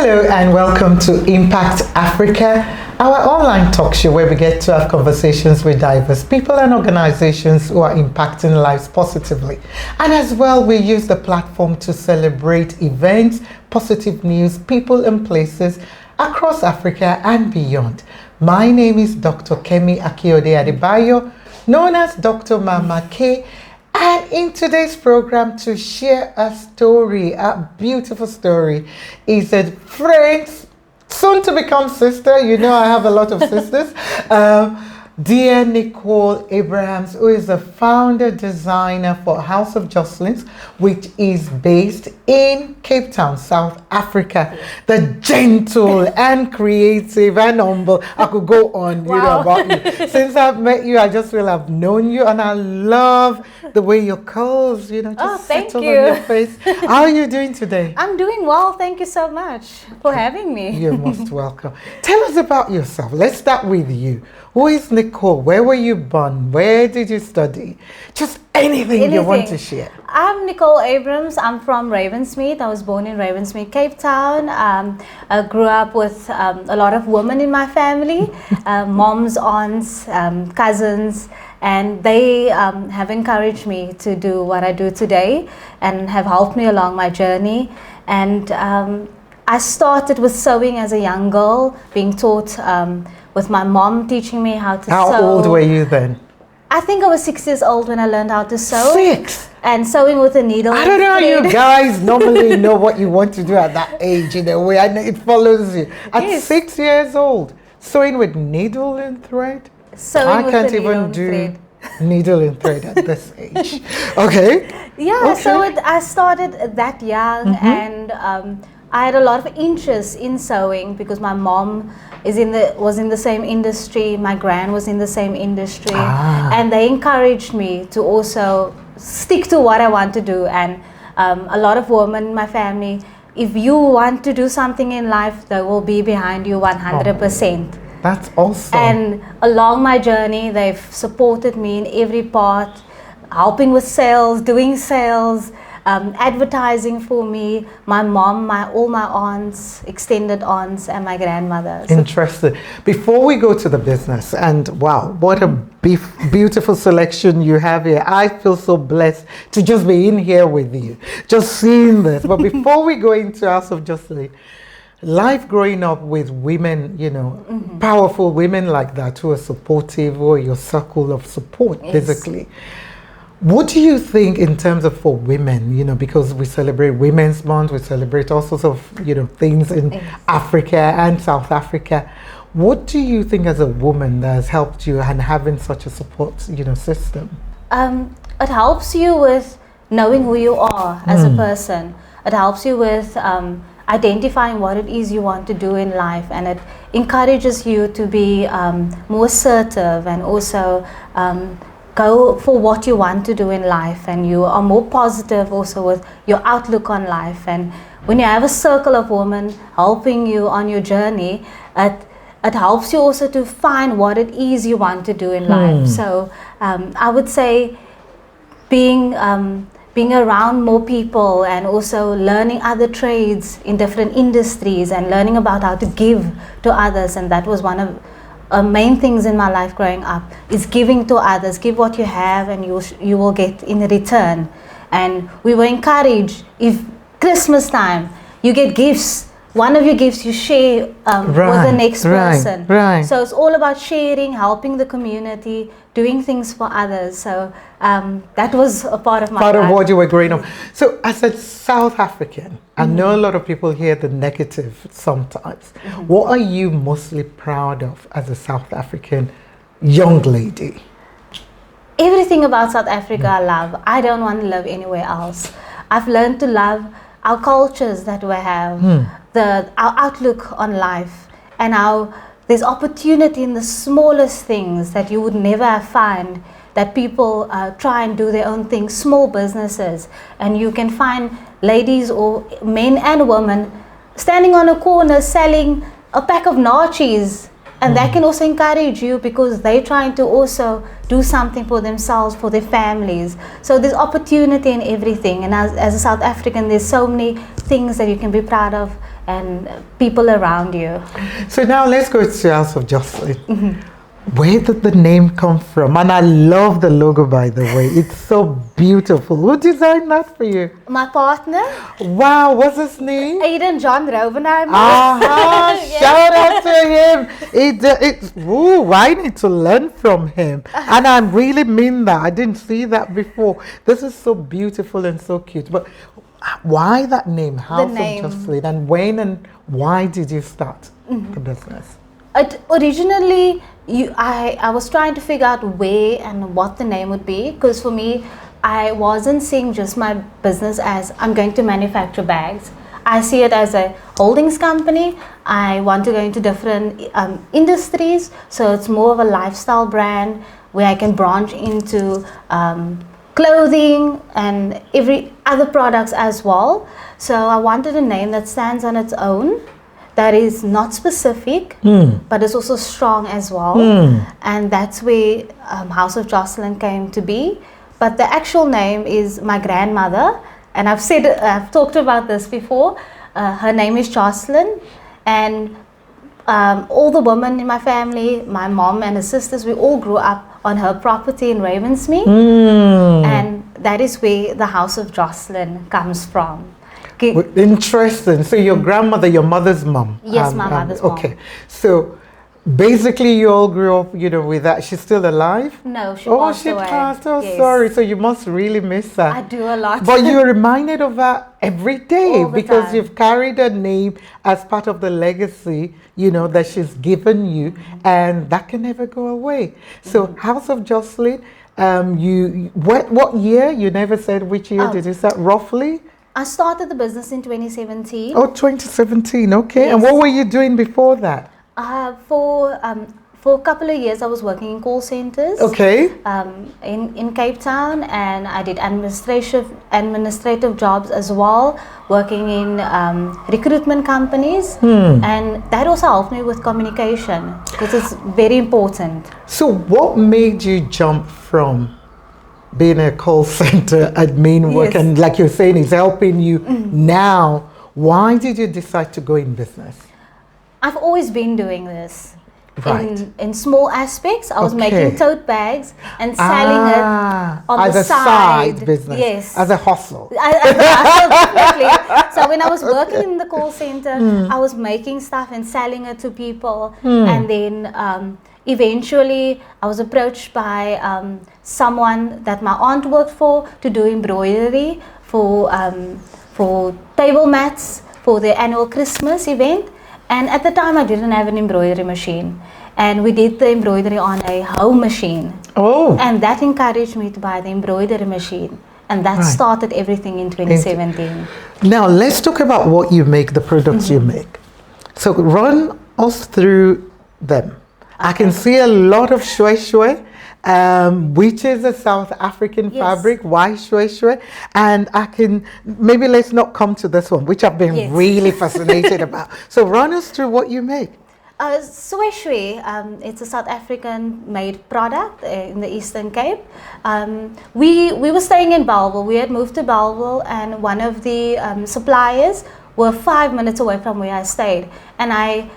Hello and welcome to Impact Africa, our online talk show where we get to have conversations with diverse people and organizations who are impacting lives positively. And as well, we use the platform to celebrate events, positive news, people and places across Africa and beyond. My name is Dr. Kemi Akiode Adebayo, known as Dr. Mama K. And in today's program, to share a story, a beautiful story, is a friend, soon to become sister. You know, I have a lot of sisters. Dear Nicole Abrahams, who is the founder designer for House of Joslyn, which is based in Cape Town, South Africa. The gentle and creative and humble. I could go on, you know, about you. Since I've met you, I just feel I've known you, and I love the way your curls, you know, just settle on your face. How are you doing today? I'm doing well. Thank you so much for having me. You're most welcome. Tell us about yourself. Let's start with you. Who is Nicole? Where were you born? Where did you study? Just anything you want to share. I'm Nicole Abrahams. I'm from Ravensmead. I was born in Ravensmead, Cape Town. I grew up with a lot of women in my family, moms, aunts, cousins, and they have encouraged me to do what I do today and have helped me along my journey. And I started with sewing as a young girl, being taught with my mom teaching me how to sew. How old were you then? I think I was 6 years old when I learned how to sew. 6? And sewing with a needle. I don't know how you guys normally know what you want to do at that age in a way. I know it follows you. At 6 years old, sewing with needle and thread? Sewing I can't even do needle and thread at this age. Okay. Yeah, okay. So I started that young, and I had a lot of interest in sewing because my mom was in the same industry, my gran was in the same industry, and they encouraged me to also stick to what I want to do. And a lot of women in my family, if you want to do something in life, they will be behind you 100%. That's awesome. And along my journey, they've supported me in every part, helping with sales, doing sales, advertising for me, my mom, all my aunts, extended aunts, and my grandmother. Interesting. Before we go to the business, and wow, what a beautiful selection you have here. I feel so blessed to just be in here with you, just seeing this. But before we go into House of Joslyn, life growing up with women, you know, powerful women like that who are supportive, or your circle of support, basically. What do you think in terms of for women, you know, because we celebrate Women's Month, we celebrate all sorts of, you know, things in Africa and South Africa. What do you think as a woman that has helped you and having such a support, you know, system? It helps you with knowing who you are as a person. It helps you with identifying what it is you want to do in life, and it encourages you to be more assertive and also go for what you want to do in life, and you are more positive also with your outlook on life. And when you have a circle of women helping you on your journey, it helps you also to find what it is you want to do in life. So I would say being around more people and also learning other trades in different industries and learning about how to give to others, and that was one of main things in my life growing up, is giving to others. Give what you have and you will get in return. And we were encouraged, if Christmas time you get gifts, one of your gifts you share with the next person. So it's all about sharing, helping the community, doing things for others. So that was a part of my life. Part of what you were growing up. So as a South African, I know a lot of people hear the negative sometimes. What are you mostly proud of as a South African young lady? Everything about South Africa I love. I don't want to live anywhere else. I've learned to love our cultures that we have, our outlook on life, and how there's opportunity in the smallest things that you would never find, that people try and do their own things, small businesses, and you can find ladies or men and women standing on a corner selling a pack of nachos, and that can also encourage you because they're trying to also do something for themselves, for their families. So there's opportunity in everything, and as a South African, there's so many things that you can be proud of and people around you. So now let's go to House of Joslyn. Where did the name come from? And I love the logo, by the way. It's so beautiful. Who designed that for you? My partner, Wow, what's his name? Aiden John Rovenheimer. Yes. Shout out to him. I need to learn from him. And I really mean that. I didn't see that before. This is so beautiful and so cute. But why that name, House of Joslyn? And when and why did you start the business? Originally, I was trying to figure out where and what the name would be, because for me, I wasn't seeing just my business as I'm going to manufacture bags. I see it as a holdings company. I want to go into different industries, so it's more of a lifestyle brand where I can branch into clothing and every other products as well. So I wanted a name that stands on its own, that is not specific, but is also strong as well. And that's where House of Joslyn came to be. But the actual name is my grandmother, and I've talked about this before. Her name is Joslyn, and all the women in my family, my mom and her sisters, we all grew up on her property in Ravensmead, and that is where the House of Joslyn comes from. Interesting. So your grandmother, your mother's mom. Yes, my mother's mom. Okay. So basically you all grew up, with that. She's still alive? No, she passed away. Passed. Oh, yes. Sorry. So you must really miss her. I do a lot. But you're reminded of her every day All the because time. you've carried her name as part of the legacy, that she's given you, and that can never go away. So House of Joslyn, what year? You never said which year did you start roughly? I started the business in 2017. Oh, 2017, okay. Yes. And what were you doing before that? For a couple of years, I was working in call centers. Okay. In Cape Town, and I did administrative jobs as well, working in recruitment companies, and that also helped me with communication because it's very important. So, what made you jump from being a call center admin work, and like you're saying, is helping you now? Why did you decide to go in business? I've always been doing this. Right. In small aspects. I was making tote bags and selling it on as the a side business. Yes. As a hustle. Definitely. So when I was working in the call center, I was making stuff and selling it to people. And then eventually I was approached by someone that my aunt worked for to do embroidery for table mats for the annual Christmas event. And at the time I didn't have an embroidery machine, and we did the embroidery on a home machine. Oh. And that encouraged me to buy the embroidery machine, and that started everything in 2017. Now let's talk about what you make, the products you make. So run us through them. I can see a lot of shwe shwe, which is a South African fabric, white shwe shwe, and maybe let's not come to this one, which I've been really fascinated about. So run us through what you make. Shwe shwe, it's a South African made product in the Eastern Cape. We were staying in Bellville. We had moved to Bellville, and one of the suppliers were 5 minutes away from where I stayed, and I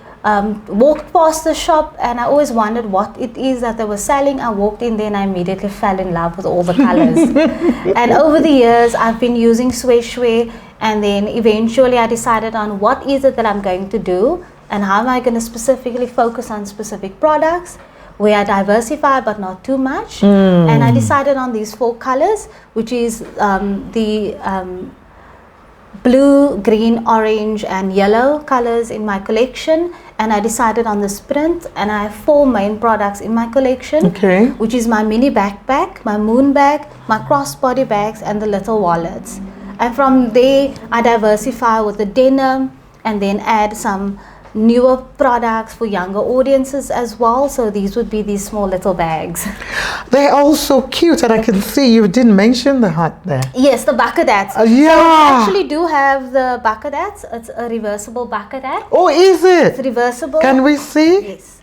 walked past the shop, and I always wondered what it is that they were selling. I walked in there and I immediately fell in love with all the colors. And over the years I've been using shwe shwe, and then eventually I decided on what is it that I'm going to do, and how am I going to specifically focus on specific products where I diversify but not too much. And I decided on these 4 colors, which is the blue, green, orange and yellow colors in my collection, and I decided on this print, and I have 4 main products in my collection, which is my mini backpack, my moon bag, my crossbody bags and the little wallets. And from there I diversify with the denim, and then add some newer products for younger audiences as well. So these would be these small little bags. They're all so cute, and I can see you didn't mention the hat there. Yes, the bucket hats. Yeah. So I actually do have the bucket hats. It's a reversible bucket hat. Oh, is it? It's reversible. Can we see? Yes.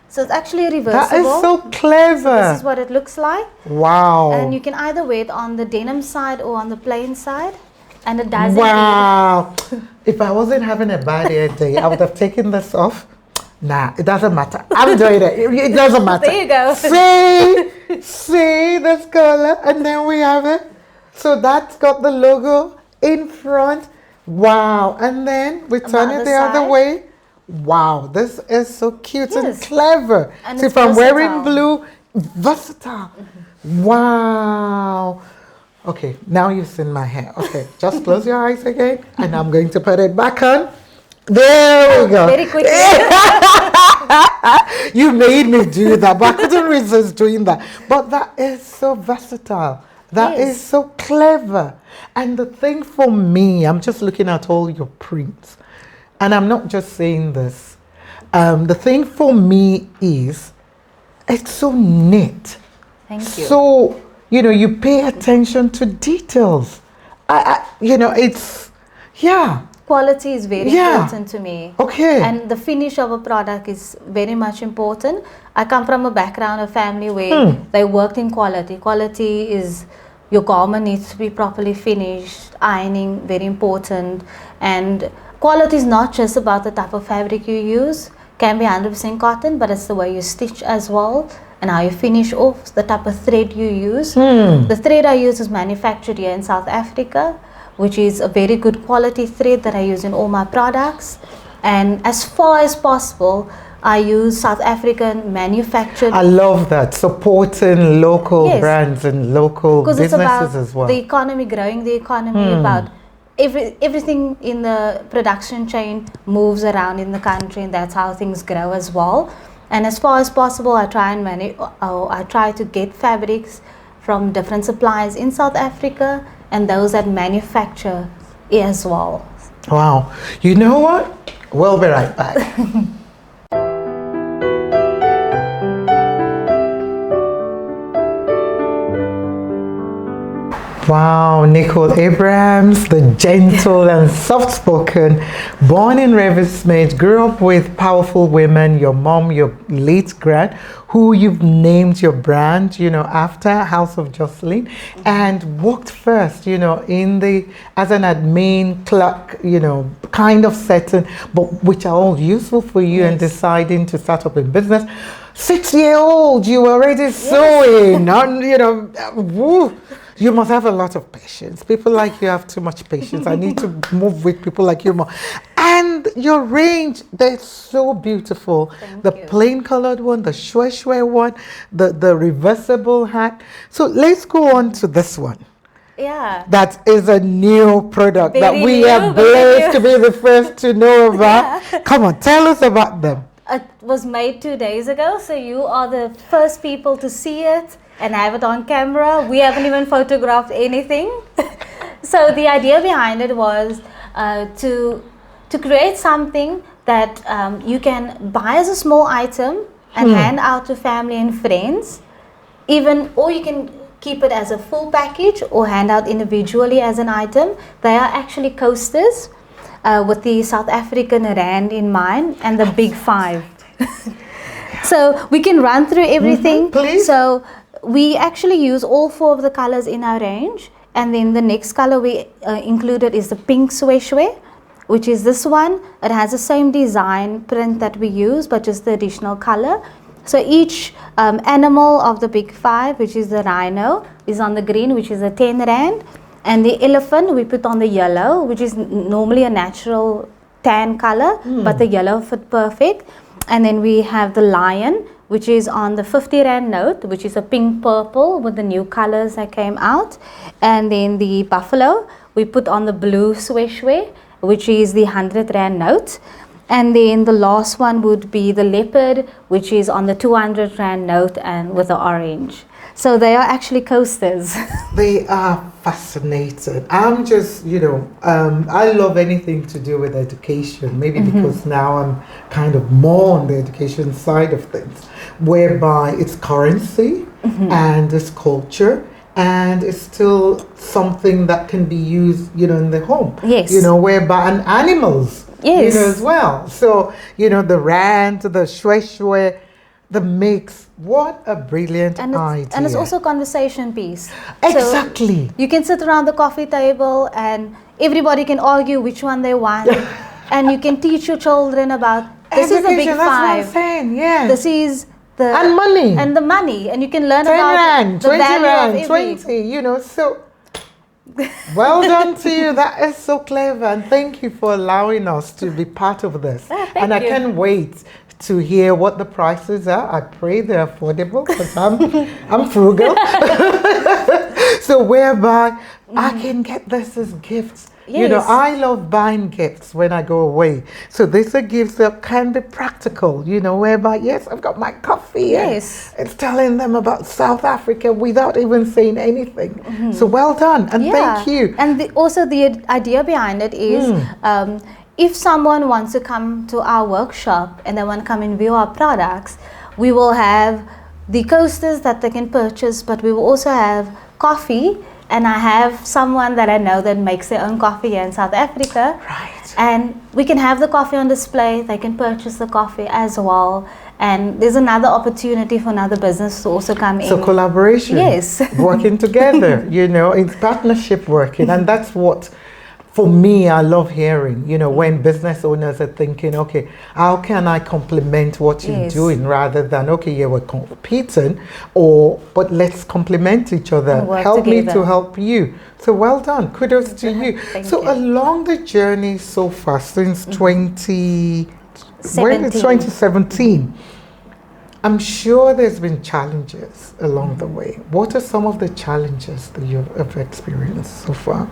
So it's actually reversible. That is so clever. So this is what it looks like. Wow. And you can either wear it on the denim side or on the plain side. And it does Wow. If I wasn't having a bad hair day, I would have taken this off. Nah, it doesn't matter. I'm doing it. It doesn't matter. There you go. See this color, and then we have it. So that's got the logo in front. Wow. And then we turn it the other way. Wow, this is so cute and clever. And so if I'm wearing blue, versatile. Wow. Okay, now you've seen my hair. Okay, just close your eyes again, and I'm going to put it back on. There we go. Very quickly. You made me do that, but I couldn't resist doing that. But that is so versatile. That is so clever. And the thing for me, I'm just looking at all your prints, and I'm not just saying this. The thing for me is, it's so neat. Thank you. So, you pay attention to details. It's, Quality is very important to me. Okay. And the finish of a product is very much important. I come from a background, a family where they worked in quality. Quality is, your garment needs to be properly finished, ironing, very important. And quality is not just about the type of fabric you use. Can be 100% cotton, but it's the way you stitch as well, and how you finish off, the type of thread you use. The thread I use is manufactured here in South Africa, which is a very good quality thread that I use in all my products. And as far as possible, I use South African manufactured. I love that, supporting local brands and local businesses as well. The economy, growing the economy, about everything in the production chain moves around in the country, and that's how things grow as well. And as far as possible, I try to get fabrics from different suppliers in South Africa and those that manufacture as well. Wow. You know what? We'll be right back. Wow, Nicole Abrahams, the gentle and soft-spoken, born in Ravensmith, grew up with powerful women, your mom, your late grand, who you've named your brand, after House of Joslyn, and worked first, as an admin clerk, kind of setting, but which are all useful for you and deciding to start up a business. 6-year-old, you were already sewing, woo. You must have a lot of patience. People like you have too much patience. I need to move with people like you more. And your range, they're so beautiful. Thank the you. Plain colored one, the shwe one, the reversible hat. So let's go on to this one. Yeah. That is a new product that Very we new, are very blessed to new. be the first to know about. Come on, tell us about them. It was made 2 days ago, so you are the first people to see it and have it on camera. We haven't even photographed anything. So the idea behind it was to create something that you can buy as a small item and hand out to family and friends, or you can keep it as a full package or hand out individually as an item. They are actually coasters with the South African rand in mind and the big 5. So we can run through everything. Please. So we actually use all 4 of the colors in our range, and then the next color we included is the pink shwe, which is this one. It has the same design print that we use, but just the additional color. So each animal of the big 5, which is the rhino, is on the green, which is a 10 rand, and the elephant we put on the yellow, which is normally a natural tan color, but the yellow fit perfect. And then we have the lion, which is on the 50 rand note, which is a pink purple with the new colors that came out. And then the buffalo we put on the blue shwe, which is the 100 rand note. And then the last one would be the leopard, which is on the 200 rand note and with the orange. So they are actually coasters. They are fascinating. I'm just, I love anything to do with education, maybe because now I'm kind of more on the education side of things, whereby it's currency and it's culture, and it's still something that can be used, in the home. Yes. Whereby, and animals, yes, as well. So, the rand, the shwe, the mix. What a brilliant idea. And it's also a conversation piece. Exactly. So you can sit around the coffee table and everybody can argue which one they want. And you can teach your children about, this is the big Education, five. that's what I'm saying, yes. This is the... And money. And the money. And you can learn 10 about rand, the 20 value rand, of every... 20, you know, so... Well done to you. That is so clever. And thank you for allowing us to be part of this. Thank I you. can't wait to hear what the prices are. I pray they're affordable because I'm frugal. So whereby I can get this as gifts. You know, Yes. I love buying gifts when I go away. So these are gifts that can be practical, you know, whereby, yes, I've got my coffee. Yes. And it's telling them about South Africa without even saying anything. So well done. And thank you. And also the idea behind it is if someone wants to come to our workshop and they want to come and view our products, we will have the coasters that they can purchase, but we will also have coffee. And I have someone that I know that makes their own coffee here in South Africa. Right. And we can have the coffee on display. They can purchase the coffee as well. And there's another opportunity for another business to also come in. So collaboration. Yes. Working together, you know, it's partnership working. And that's what, for me, I love hearing, you know, when business owners are thinking, okay, how can I complement what you're Yes. doing rather than, okay, yeah, we're competing, but let's complement each other. And work Help me to together. help you. So well done. Kudos to you. Thank So you. along the journey so far, since 17. 2017, I'm sure there's been challenges along the way. What are some of the challenges that you've experienced so far?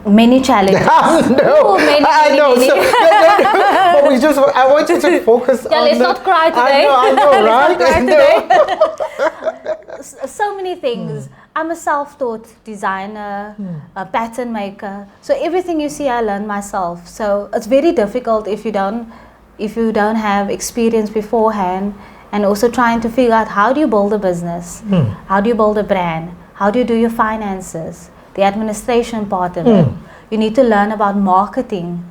Many challenges. No, many, I know. many. So, but I want you to focus on let's not cry today. I know, right? So many things. I'm a self-taught designer, a pattern maker. So everything you see, I learned myself. So it's very difficult if you don't have experience beforehand, and also trying to figure out how do you build a business, how do you build a brand, how do you do your finances, the administration part of it. You need to learn about marketing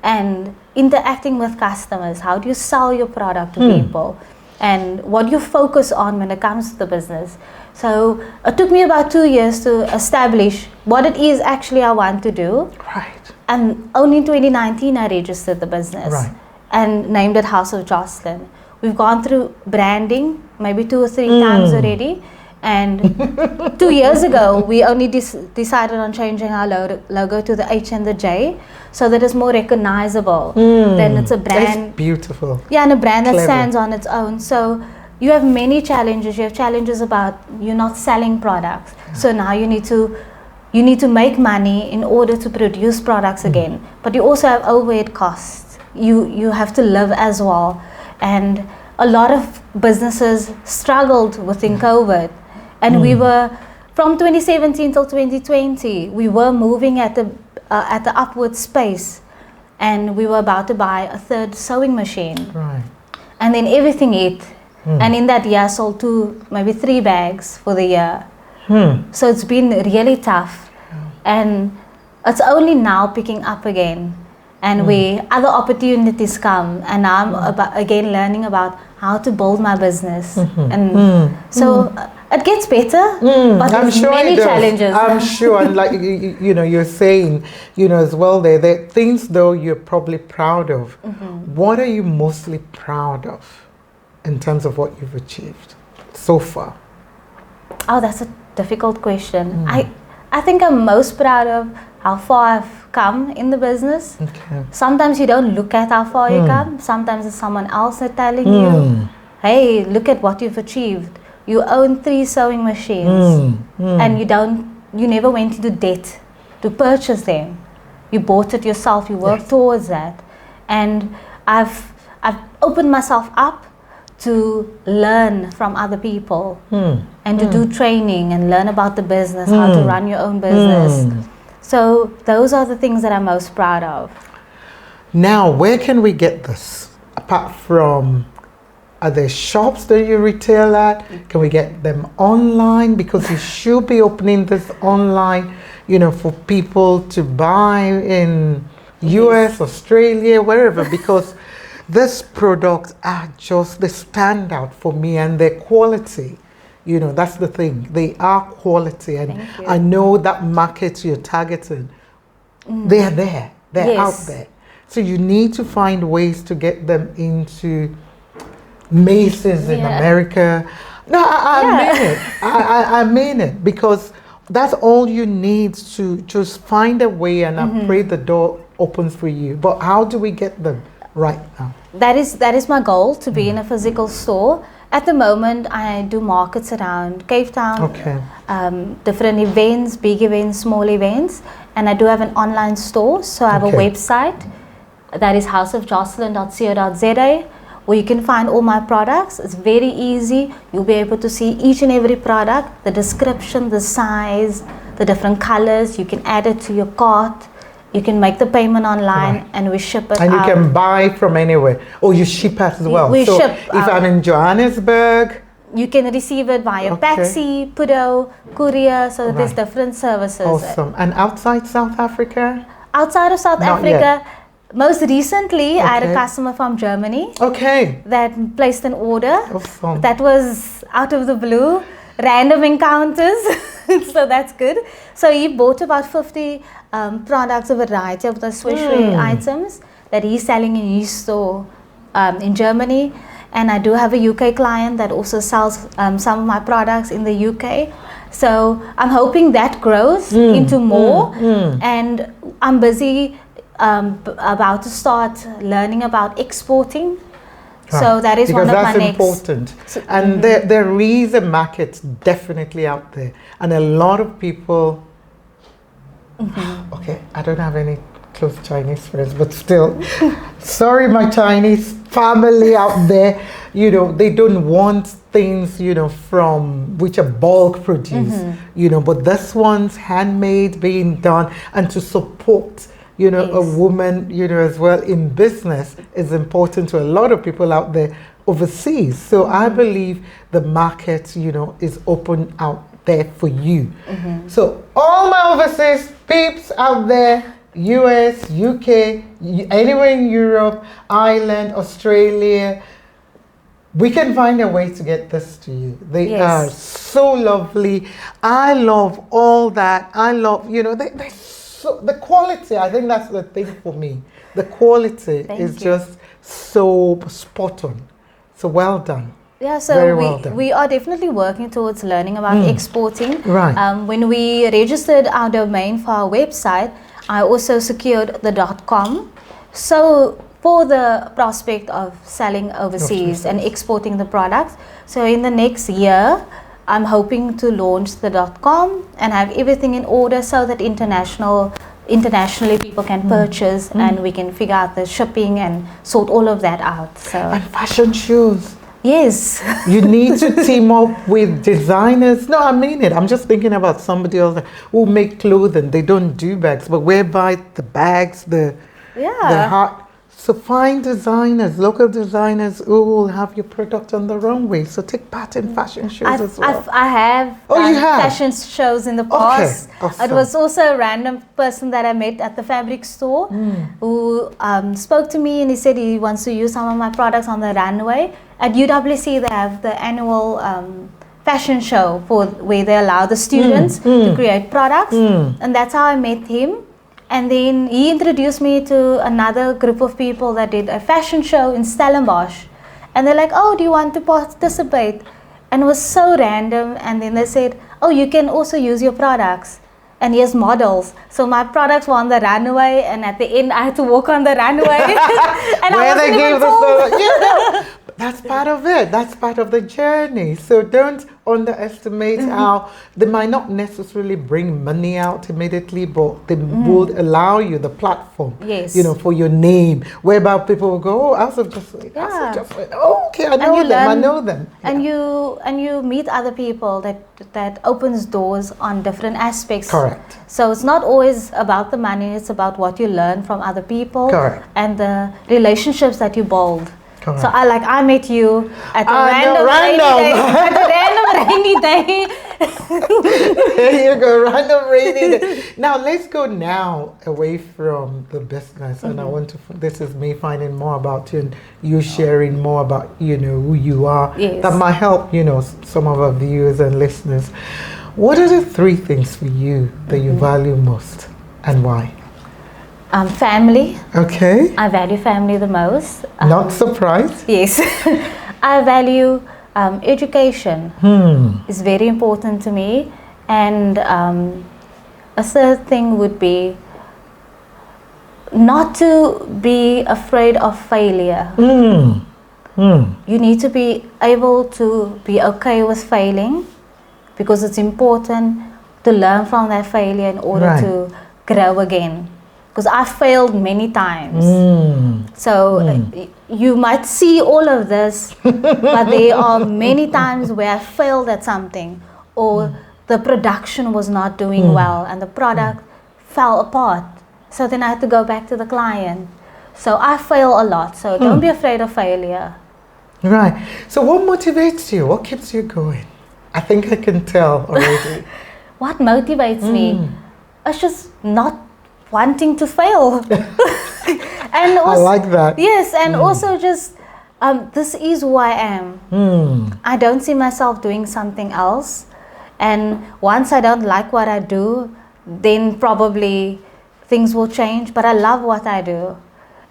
and interacting with customers. How do you sell your product to people? And what do you focus on when it comes to the business? So it took me about 2 years to establish what it is actually I want to do. Right. And only in 2019 I registered the business and named it House of Joslyn. We've gone through branding maybe 2 or 3 times already. And 2 years ago, we only decided on changing our logo to the H and the J so that it's more recognizable. Then it's a brand. It's beautiful. Yeah, and a brand that Clever. stands on its own. So you have many challenges. You have challenges about you not selling products. So now you need to make money in order to produce products again. But you also have overhead costs. You have to live as well. And a lot of businesses struggled within COVID. And we were, from 2017 till 2020, we were moving at the upward space, and we were about to buy a 3rd sewing machine. Right. And then everything hit. And in that year, I sold 2, maybe 3 bags for the year. So it's been really tough. And it's only now picking up again. And where other opportunities come, and I'm again learning about how to build my business. And so it gets better, but there's many challenges. I'm sure, and like you know, you're saying, you know, as well there are things though you're probably proud of. What are you mostly proud of in terms of what you've achieved so far? Oh, that's a difficult question. I think I'm most proud of how far I've come in the business. Okay. Sometimes you don't look at how far you come. Sometimes it's someone else that's telling you, hey, look at what you've achieved. You own 3 sewing machines and you never went into debt to purchase them. You bought it yourself, you worked towards that. And I've opened myself up to learn from other people and to do training and learn about the business, how to run your own business. So those are the things that I'm most proud of. Now, where can we get this? Apart from, are there shops that you retail at? Can we get them online? Because you should be opening this online, you know, for people to buy in US, Australia, wherever, because these products are just, they stand out for me, and their quality, you know, that's the thing. They are quality, and I know that market you're targeting, they're there, they're out there. So you need to find ways to get them into Macy's in America. No, I mean it. I mean it, because that's all you need to just find a way, and I pray the door opens for you. But how do we get them right now? That is my goal, to be in a physical store. At the moment, I do markets around Cape Town, different events, big events, small events, and I do have an online store. So I have a website that is houseofjoslyn.co.za, where you can find all my products. It's very easy. You'll be able to see each and every product, the description, the size, the different colors. You can add it to your cart. You can make the payment online, and we ship it out. And you can buy from anywhere. Oh, you ship as well. We so ship if I'm in Johannesburg, you can receive it via Paxi, Pudo, courier. So there's different services. Awesome. And outside South Africa? Outside of South Africa, most recently, I had a customer from Germany that placed an order. Awesome. That was out of the blue, random encounters. So that's good. So he bought about 50 products, a variety of the Swiss items that he's selling in his store in Germany. And I do have a UK client that also sells some of my products in the UK. So I'm hoping that grows into more. And I'm busy about to start learning about exporting. So that is because one of my next. Because that's important. So, and there is a market definitely out there. And a lot of people, okay, I don't have any close Chinese friends, but still, sorry, my Chinese family out there, you know, they don't want things, you know, from which are bulk produced, you know, but this one's handmade, being done, and to support, you know, a woman, you know, as well in business is important to a lot of people out there overseas. So I believe the market, you know, is open out there for you. So all my overseas peeps out there, US, UK, anywhere in Europe, Ireland, Australia, we can find a way to get this to you. They are so lovely. I love all that. I love, you know, so the quality, I think that's the thing for me. The quality is just so spot on. So well done. Yeah, so we are definitely working towards learning about exporting. Right. When we registered our domain for our website, I also secured the .com. So for the prospect of selling overseas and exporting the products. So in the next year, I'm hoping to launch the .com and have everything in order so that internationally people can purchase and we can figure out the shipping and sort all of that out. So and fashion shoes. Yes. You need to team up with designers. No, I mean it. I'm just thinking about somebody else who make clothing. They don't do bags, but whereby the bags, the heart. So find designers, local designers who will have your product on the runway. So take part in fashion shows as well. I have you have fashion shows in the past. Okay, awesome. It was also a random person that I met at the fabric store who spoke to me, and he said he wants to use some of my products on the runway. At UWC, they have the annual fashion show where they allow the students to create products, and that's how I met him. And then he introduced me to another group of people that did a fashion show in Stellenbosch. And they're like, oh, do you want to participate? And it was so random. And then they said, oh, you can also use your products. And here's models. So my products were on the runway, and at the end I had to walk on the runway. And where I wasn't they even told. That's part of it. That's part of the journey. So don't underestimate how they might not necessarily bring money out immediately, but they would allow you the platform, you know, for your name, whereby people will go, oh, House of Joslyn, House of Joslyn. Oh, okay, I know them. And you meet other people that opens doors on different aspects. Correct. So it's not always about the money, it's about what you learn from other people. Correct. And the relationships that you build. Correct. So I met you at a random rainy day. There you go, random rainy day. Now let's go now away from the business, and I want to. This is me finding more about you and you sharing more about who you are. Yes. That might help some of our viewers and listeners. What are the 3 things for you that you value most, and why? Family. Okay. I value family the most. Not surprised. Yes. I value education. It's very important to me. And a third thing would be not to be afraid of failure. You need to be able to be okay with failing, because it's important to learn from that failure in order to grow again. Because I failed many times. So you might see all of this, but there are many times where I failed at something, or the production was not doing well and the product fell apart. So then I had to go back to the client. So I fail a lot. So don't be afraid of failure. Right. So what motivates you? What keeps you going? I think I can tell already. What motivates me? It's just not wanting to fail. And also, I like that. Yes, and also just this is who I am. I don't see myself doing something else. And once I don't like what I do, then probably things will change. But I love what I do,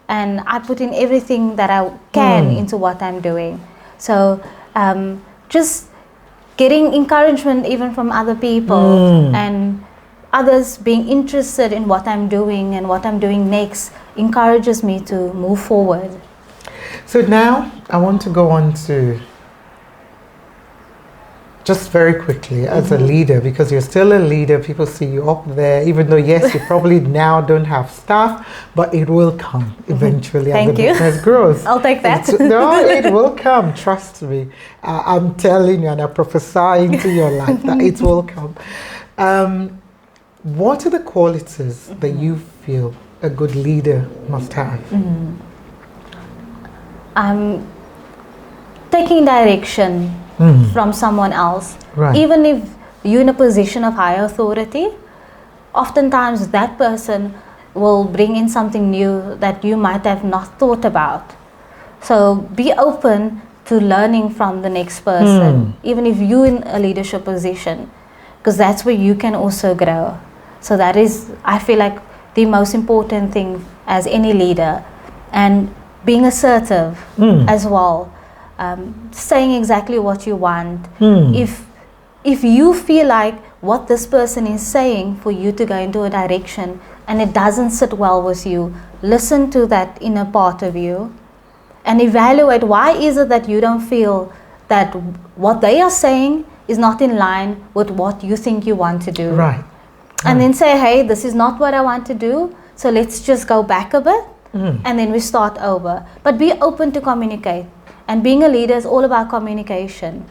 and I put in everything that I can into what I'm doing. So just getting encouragement even from other people and others being interested in what I'm doing and what I'm doing next encourages me to move forward. So now I want to go on to just very quickly as a leader, because you're still a leader. People see you up there, even though yes, you probably now don't have staff, but it will come eventually as the business grows. I'll take that. No, it will come. Trust me. I'm telling you, and I prophesy into your life that it will come. What are the qualities that you feel a good leader must have? Taking direction from someone else. Right. Even if you're in a position of high authority, oftentimes that person will bring in something new that you might have not thought about. So be open to learning from the next person, even if you're in a leadership position, because that's where you can also grow. So that is, I feel like, the most important thing as any leader. And being assertive as well. Saying exactly what you want. If you feel like what this person is saying for you to go into a direction and it doesn't sit well with you, listen to that inner part of you and evaluate why is it that you don't feel that what they are saying is not in line with what you think you want to do. Right. And then say, hey, this is not what I want to do, so let's just go back a bit and then we start over. But be open to communicate. And being a leader is all about communication.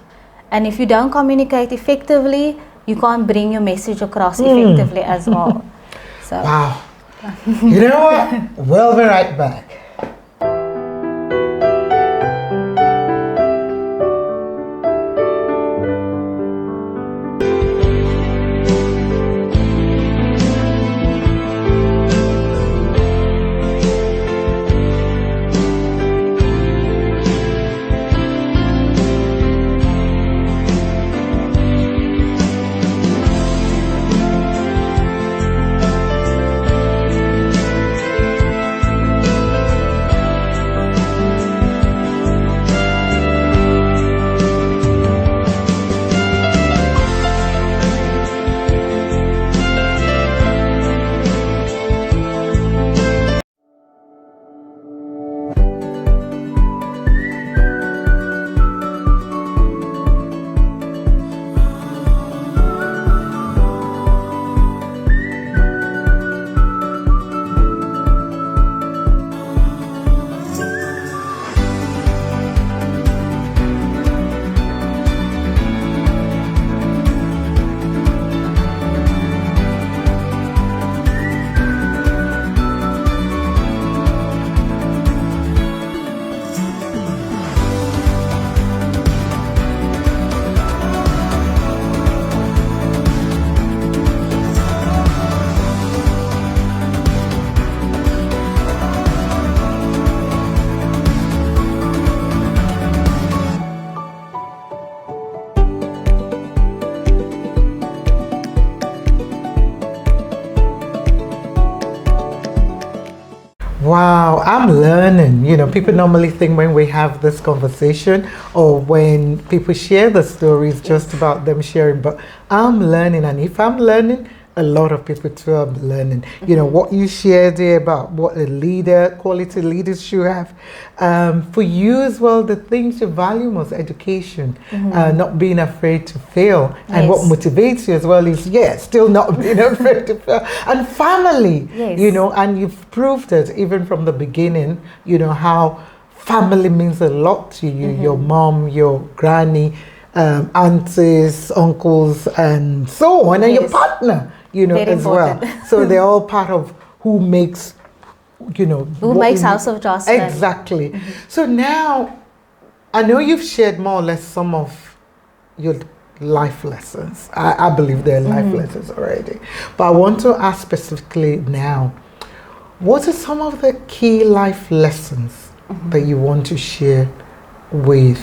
And if you don't communicate effectively, you can't bring your message across effectively as well. So. Wow. You know what? We'll be right back. Wow, I'm learning. You know, people normally think when we have this conversation or when people share the stories just about them sharing, but I'm learning. And if I'm learning, a lot of people too are learning. You know, what you shared there about what a leader, quality leaders should have. For you as well, the things you value most, education, not being afraid to fail. And what motivates you as well is, still not being afraid to fail. And family, you know, and you've proved it even from the beginning, you know, how family means a lot to you, your mom, your granny, aunties, uncles, and so on, and your partner, you know, very as important. well. So they're all part of who makes, you know, who makes House of Joslyn. Exactly. So now, I know you've shared more or less some of your life lessons. I believe they're life lessons already. But I want to ask specifically now, what are some of the key life lessons that you want to share with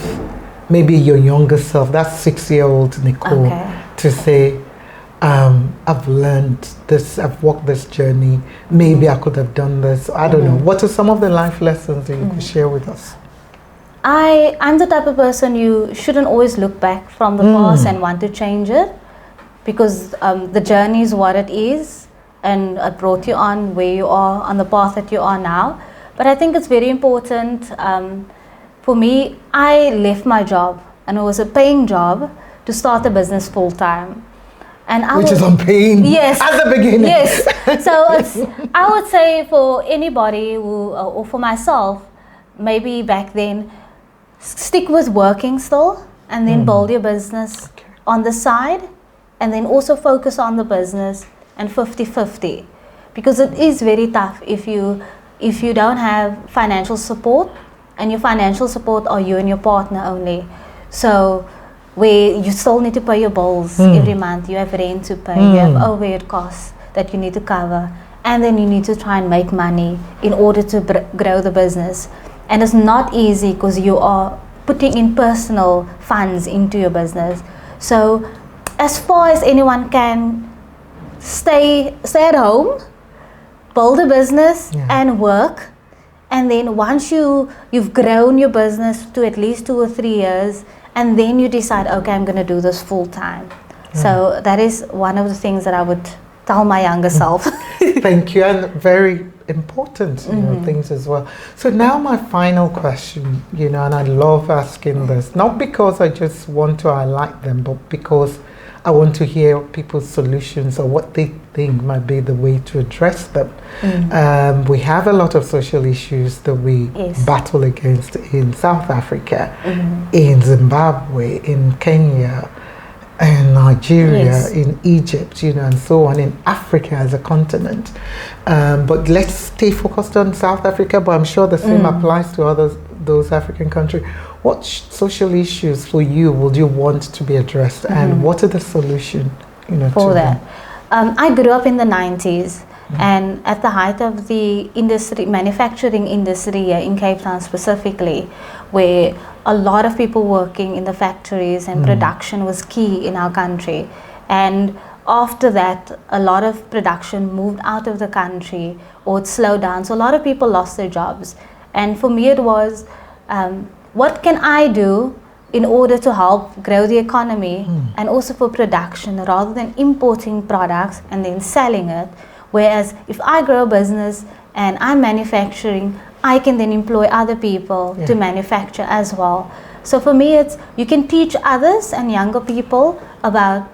maybe your younger self, that 6-year-old Nicole, to say, I've learned this, I've walked this journey, maybe I could have done this, I don't know. What are some of the life lessons that you could share with us? I'm the type of person you shouldn't always look back from the past and want to change it, because the journey is what it is and it brought you on where you are, on the path that you are now. But I think it's very important. For me, I left my job, and it was a paying job, to start a business full time. And which is on pain at the beginning. Yes. So I would say for anybody who, or for myself, maybe back then, stick with working still, and then build your business on the side, and then also focus on the business, and 50-50. Because it is very tough if you don't have financial support, and your financial support are you and your partner only. So where you still need to pay your bills every month, you have rent to pay, you have overhead costs that you need to cover, and then you need to try and make money in order to grow the business. And it's not easy because you are putting in personal funds into your business. So as far as anyone can, stay at home, build a business and work. And then once you've grown your business to at least 2 or 3 years, and then you decide, okay, I'm going to do this full time. So that is one of the things that I would tell my younger self. Thank you, and very important things as well. So now my final question, you know, and I love asking this, not because I just want to highlight them, but because I want to hear people's solutions or what they think might be the way to address them. We have a lot of social issues that we battle against in South Africa, in Zimbabwe, in Kenya, in Nigeria, in Egypt, you know, and so on, in Africa as a continent. But let's stay focused on South Africa, but I'm sure the same applies to those African countries. What social issues for you would you want to be addressed, and what are the solutions, you know, for to that? I grew up in the 90s, and at the height of the manufacturing industry here in Cape Town specifically, where a lot of people working in the factories and production was key in our country. And after that, a lot of production moved out of the country, or it slowed down. So a lot of people lost their jobs. And for me it was, what can I do in order to help grow the economy and also for production, rather than importing products and then selling it. Whereas if I grow a business and I'm manufacturing, I can then employ other people to manufacture as well. So for me, it's, you can teach others and younger people about,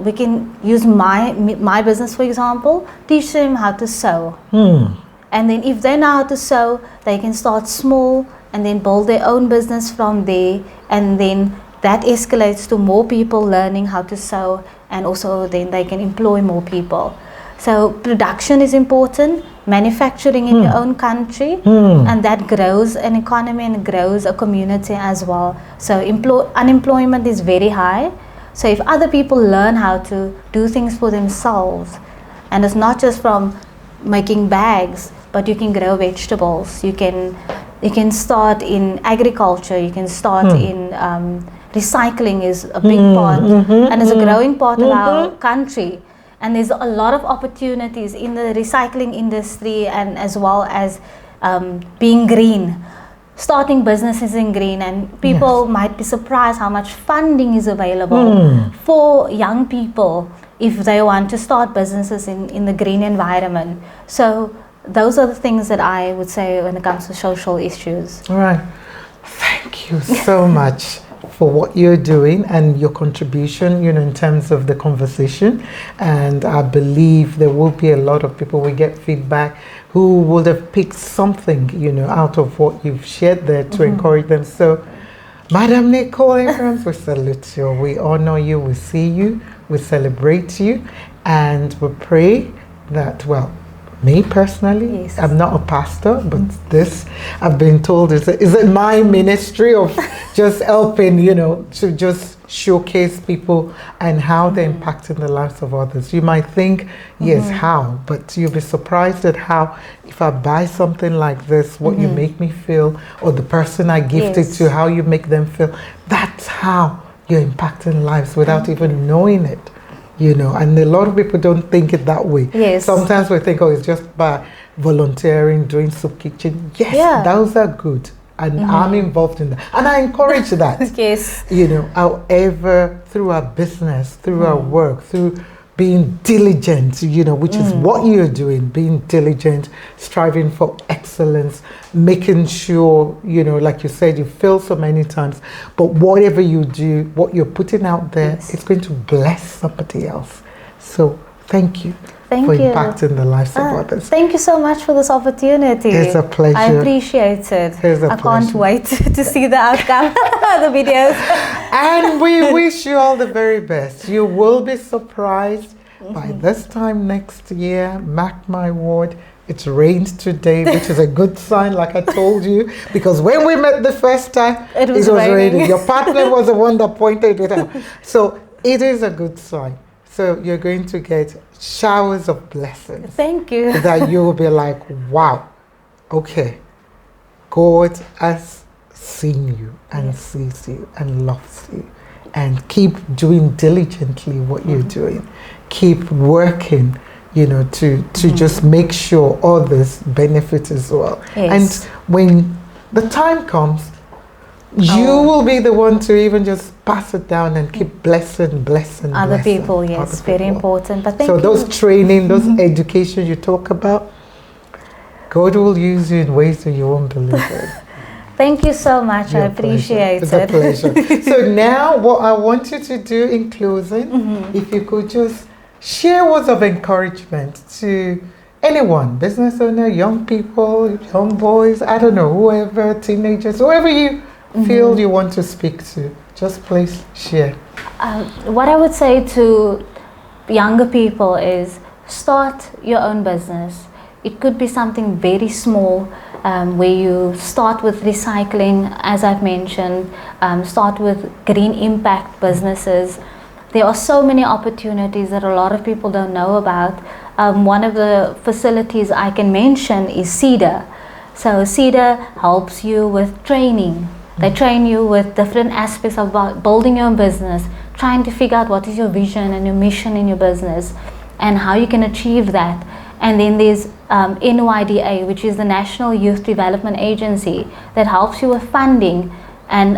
we can use my business, for example, teach them how to sew. And then if they know how to sew, they can start small and then build their own business from there. And then that escalates to more people learning how to sew, and also then they can employ more people. So production is important, manufacturing in your own country, and that grows an economy and grows a community as well. So unemployment is very high. So if other people learn how to do things for themselves, and it's not just from making bags, but you can grow vegetables, you can start in agriculture, you can start in recycling is a big part, and it's a growing part of our country. and there's a lot of opportunities in the recycling industry, and as well as being green, starting businesses in green, and people might be surprised how much funding is available for young people if they want to start businesses in the green environment. So those are the things that I would say when it comes to social issues. All right. Thank you so much for what you're doing and your contribution, in terms of the conversation. And I believe there will be a lot of people, we get feedback, who would have picked something, out of what you've shared there to encourage them. So, Madam Nicole Abrahams, we salute you, we honor you, we see you, we celebrate you, and we pray that, me personally, I'm not a pastor, but this, I've been told, is it my ministry of just helping, to just showcase people and how they're impacting the lives of others. You might think, yes, how? But you'll be surprised at how, if I buy something like this, what you make me feel, or the person I gift it to, how you make them feel. That's how you're impacting lives without even knowing it. And a lot of people don't think it that way. Yes. Sometimes we think, it's just by volunteering, doing soup kitchen. Yes, those are good. And I'm involved in that. And I encourage that. Yes. However, through our business, through our work, through being diligent, which is what you're doing, being diligent, striving for excellence, making sure, like you said, you fail so many times, but whatever you do, what you're putting out there, it's going to bless somebody else. So thank you for impacting the lives of others. Thank you so much for this opportunity. It's a pleasure. I appreciate it. I can't wait to see the outcome of the videos. And we wish you all the very best. You will be surprised by this time next year. Mark my word. It's rained today, which is a good sign, like I told you, because when we met the first time, it was raining. Your partner was the one that pointed it out. So it is a good sign. So you're going to get showers of blessings. Thank you. That you will be like, wow, okay, God has seen you and sees you and loves you. And keep doing diligently what you're doing. Keep working, to just make sure others benefit as well. Yes. And when the time comes, you will be the one to even just pass it down and keep blessing other people. Yes, very important. But thank you. So those training, those education you talk about, God will use you in ways that you won't believe it. Thank you so much. I appreciate it. It's a pleasure. So now what I want you to do in closing, if you could just share words of encouragement to anyone, business owner, young people, young boys, I don't know, whoever, teenagers, whoever you feel you want to speak to, just please share. What I would say to younger people is start your own business. It could be something very small, where you start with recycling, as I've mentioned, start with green impact businesses. There are so many opportunities that a lot of people don't know about. One of the facilities I can mention is CEDAR. So CEDAR helps you with training. They train you with different aspects of building your own business, trying to figure out what is your vision and your mission in your business and how you can achieve that. And then there's NYDA, which is the National Youth Development Agency, that helps you with funding, and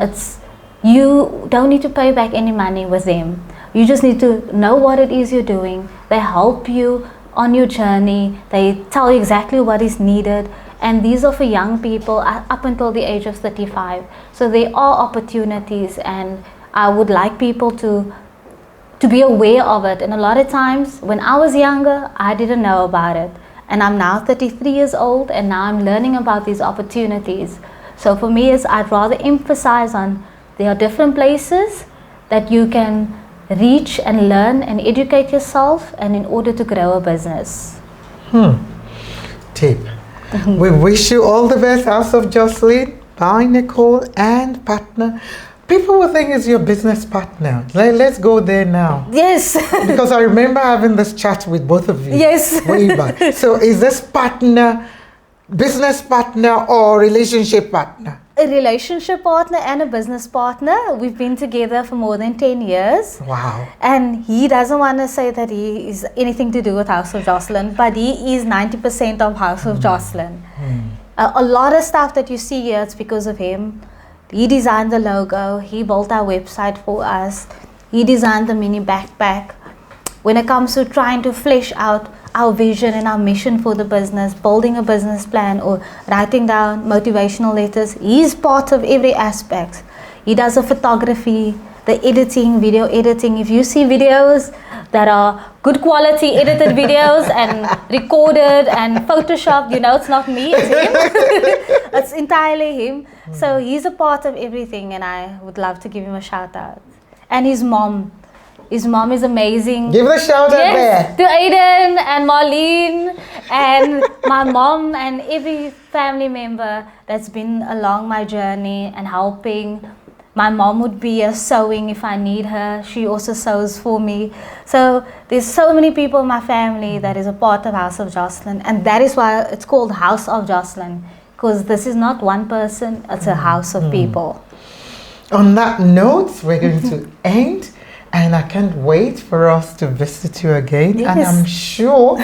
you don't need to pay back any money with them. You just need to know what it is you're doing. They help you on your journey. They tell you exactly what is needed. And these are for young people up until the age of 35. So there are opportunities, and I would like people to be aware of it. And a lot of times when I was younger, I didn't know about it. And I'm now 33 years old, and now I'm learning about these opportunities. So for me, I'd rather emphasize on there are different places that you can reach and learn and educate yourself, and in order to grow a business. Tip. We wish you all the best, House of Joslyn. Bye, Nicole and partner. People will think it's your business partner. Let's go there now. Yes. Because I remember having this chat with both of you. Yes. Way back. So is this partner, business partner or relationship partner? a relationship partner and a business partner. We've been together for more than 10 years. Wow. And he doesn't want to say that he is anything to do with House of Joslyn, but he is 90% of House of Joslyn. A lot of stuff that you see here, it's because of him. He designed the logo, he built our website for us, he designed the mini backpack. When it comes to trying to flesh out our vision and our mission for the business, building a business plan or writing down motivational letters, he's part of every aspect. He does the photography, the editing, video editing. If you see videos that are good quality edited videos and recorded and photoshopped, you know it's not me, it's him. It's entirely him. So he's a part of everything, and I would love to give him a shout out. And his mom. His mom is amazing. Give a shout out there. To Aiden and Marlene and my mom and every family member that's been along my journey and helping. My mom would be a sewing if I need her. She also sews for me. So there's so many people in my family that is a part of House of Joslyn, and that is why it's called House of Joslyn, because this is not one person, it's a house of people. On that note, we're going to end. And I can't wait for us to visit you again. Yes. And I'm sure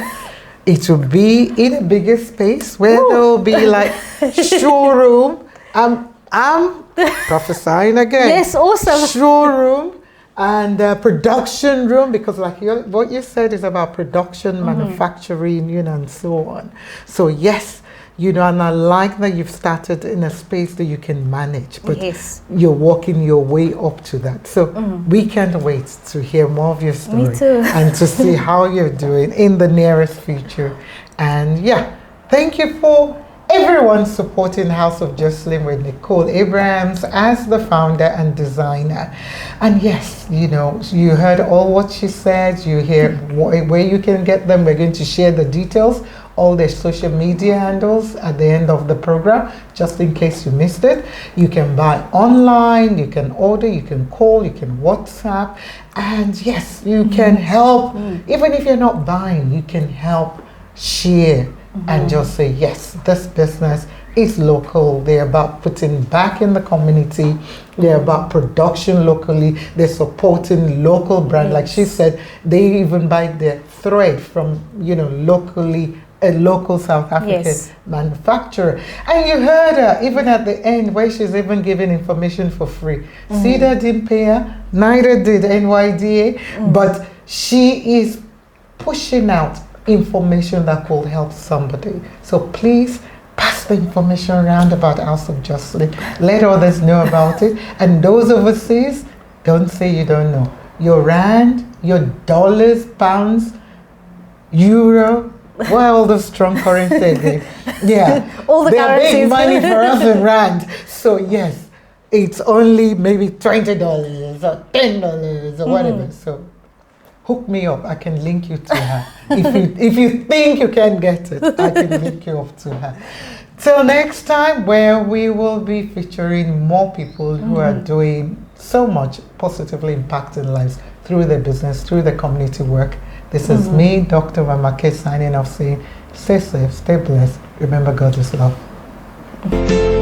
it will be in a bigger space where there will be like showroom. I'm prophesying again. Yes, awesome. Showroom and production room, because like what you said is about production, manufacturing, and so on. So yes, and I like that you've started in a space that you can manage, but you're working your way up to that. So we can't wait to hear more of your story. Me too. And to see how you're doing in the nearest future. And thank you for everyone supporting House of Joslyn with Nicole Abrahams as the founder and designer. And yes, you heard all what she said. You hear where you can get them. We're going to share the details, all their social media handles at the end of the program, just in case you missed it. You can buy online, you can order, you can call, you can WhatsApp, and yes, you can help. Even if you're not buying, you can help share and just say, yes, this business is local. They're about putting back in the community. They're about production locally. They're supporting local brand. Like she said, they even buy their thread from, locally, a local South African manufacturer. And you heard her even at the end where she's even giving information for free. CEDA didn't pay her, neither did NYDA, but she is pushing out information that could help somebody. So please pass the information around about House of Joslyn. Let others know about it. And those overseas, don't say you don't know. Your rand, your dollars, pounds, euro, all the strong currency again. All the they're currencies. big money for us in rand. So yes, it's only maybe $20 or $10 or whatever. So hook me up. I can link you to her. If you think you can get it, I can link you up to her. Till next time, where we will be featuring more people who are doing so much positively impacting lives through their business, through their community work. This is me, Dr. Wamake, signing off saying, stay safe, stay blessed. Remember, God is love.